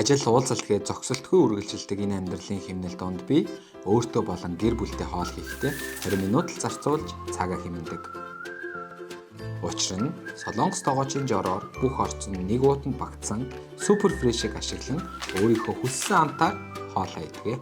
ажил уулзалтгээ зогсолтгүй үргэлжилдэг энэ амьдралын хэмнэл донд би өөртөө болон гэр бүлтэй хоол хийхдээ 20 минут л зарцуулж цагаа хэмнэдэг. Учир нь Солонгос тоогоочийн жороор бүх орцон нэг уутанд багтсан супер фрешийг ашиглан өөрийнхөө хүссэн амтаар хоолоо идгээ.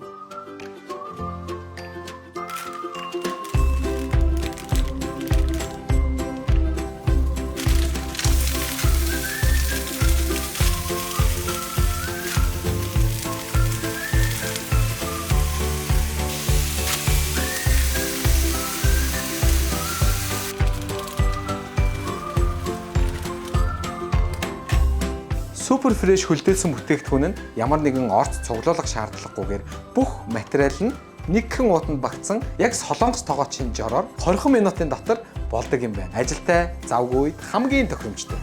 Супер фреш хөлдөөсөн бүтээгдэхүүн нь ямар нэгэн орц цуглуулах шаардлагагүйгээр бүх материал нь нэгхэн уутанд багтсан яг Солонгос тоогоочийн жороор 20 минутын дотор болдог юм байна. Ажилтай, завгүй хамгийн тохиромжтой.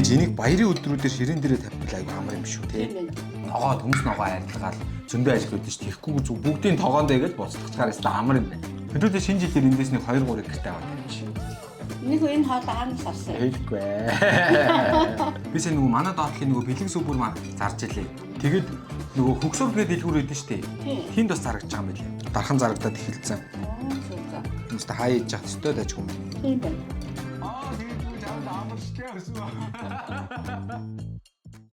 Энийг баярын өдрүүдээр ширээн дээрээ тавьбал айгүй амар юм шүү тий. Ногоо төмс ногоо арилгаал зөндөө ажил үүдэж тэхгүй зүг бүгдийн тогоондоо гэж боцтогчгаар яста амар юм байна. Хэдүүлээ шинэ жилээр эндээс нэг 2-3 гэртээ аваад юм шиг. Нэг энэ хоол аанаас авсан. Хэлэхгүй. Би сая нөгөө манай доотлын нөгөө бэлэг сүбүр маань зарж илээ. Тэгэд нөгөө хөгсөв гээд дэлгүүр өгдөн штэ. Тэнд бас зарагдж байгаа юм билээ. Дархан зарагдаад эхэлсэн. Тэстэ хаяж яах ёстой дайч юм. Тийм байна. Тэгээд юу жаа амар штэй өсвөө.